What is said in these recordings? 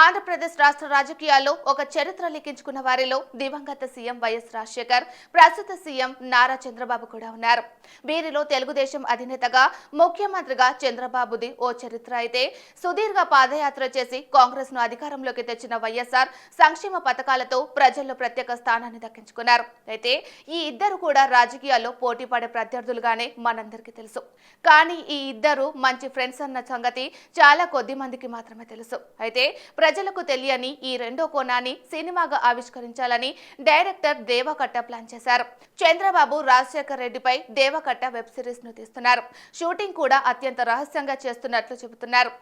ఆంధ్రప్రదేశ్ రాష్ట్ర రాజకీయాల్లో ఒక చరిత్ర లిఖించుకున్న వారిలో దివంగత సీఎం వైఎస్ రాజశేఖర్, ప్రస్తుత సీఎం నారా చంద్రబాబు కూడా ఉన్నారు. వీరిలో తెలుగుదేశం అధినేతగా, ముఖ్యమంత్రిగా చంద్రబాబుది ఓ చరిత్ర అయితే, సుదీర్ఘ పాదయాత్ర చేసి కాంగ్రెస్ ను అధికారంలోకి తెచ్చిన వైఎస్ఆర్ సంక్షేమ పథకాలతో ప్రజల్లో ప్రత్యేక స్థానాన్ని దక్కించుకున్నారు. అయితే ఈ ఇద్దరు కూడా రాజకీయాల్లో పోటీ పడే ప్రత్యర్థులుగానే మనందరికీ తెలుసు. కానీ ఈ ఇద్దరు మంచి ఫ్రెండ్స్ అన్న సంగతి చాలా కొద్ది మందికి మాత్రమే తెలుసు. అయితే ప్రజలకు తెలియని ఈ రెండో కోణాన్ని సినిమాగా ఆవిష్కరించాలని డైరెక్టర్ దేవకట్ట ప్లాన్ చేశారు. చంద్రబాబు రాజశేఖర్ రెడ్డిపై దేవకట్ట వెబ్ సిరీస్ ను తీస్తున్నారు. షూటింగ్ కూడా అత్యంత రహస్యంగా చేస్తున్నట్లు చెబుతున్నారు.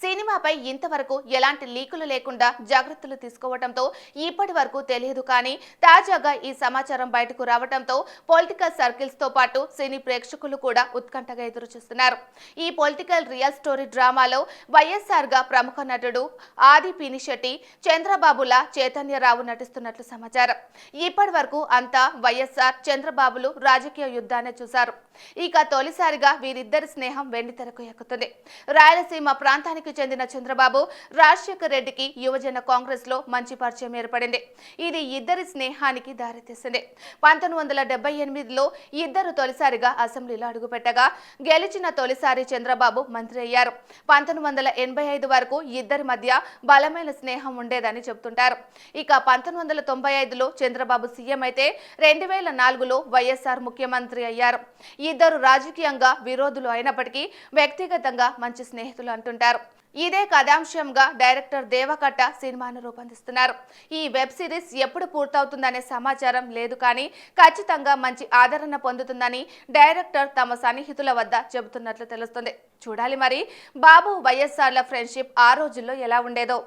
సినిమాపై ఇంతవరకు ఎలాంటి లీకులు లేకుండా జాగ్రత్తలు తీసుకోవడంతో ఇప్పటి వరకు తెలియదు. కానీ తాజాగా ఈ సమాచారం బయటకు రావడంతో పొలిటికల్ సర్కిల్స్ తో పాటు సినీ ప్రేక్షకులు కూడా ఉత్కంఠగా ఎదురుచూస్తున్నారు. ఈ పొలిటికల్ రియల్ స్టోరీ డ్రామాలో వైఎస్ఆర్ గా ప్రముఖ నటుడు ఆది పినిశెట్టి, చంద్రబాబులా చైతన్యరావు నటిస్తున్నట్లు సమాచారం. ఇప్పటి వరకు అంతా వైఎస్ఆర్, చంద్రబాబులు రాజకీయ యుద్ధాన్ని చూశారు. ఇక తొలిసారిగా వీరిద్దరి స్నేహం వెండితెరకు ఎక్కుతుంది. రాయలసీమ ప్రాంతానికి చెందిన చంద్రబాబు, రాజశేఖర్ రెడ్డికి యువజన కాంగ్రెస్ లో మంచి పరిచయం ఏర్పడింది. ఇది ఇద్దరి స్నేహానికి దారితీసింది. 1978లో ఇద్దరు తొలిసారిగా అసెంబ్లీలో అడుగుపెట్టగా గెలిచిన తొలిసారి చంద్రబాబు మంత్రి అయ్యారు. 1985 వరకు ఇద్దరి మధ్య బలమైన స్నేహం ఉండేదని చెబుతుంటారు. ఇక 1995లో చంద్రబాబు సీఎం అయితే 2004లో వైఎస్ఆర్ ముఖ్యమంత్రి అయ్యారు. ఇద్దరు రాజకీయంగా విరోధులు అయినప్పటికీ వ్యక్తిగతంగా మంచి స్నేహితులు అంటుంటారు. ఇదే కథాంశంగా డైరెక్టర్ దేవకట్ట సినిమాను రూపొందిస్తున్నారు. ఈ వెబ్ సిరీస్ ఎప్పుడు పూర్తవుతుందనే సమాచారం లేదు. కానీ ఖచ్చితంగా మంచి ఆదరణ పొందుతుందని డైరెక్టర్ తమ సన్నిహితుల వద్ద చెబుతున్నట్లు తెలుస్తుంది. చూడాలి మరి బాబు వైఎస్ఆర్ల ఫ్రెండ్షిప్ ఆ రోజుల్లో ఎలా ఉండేదో.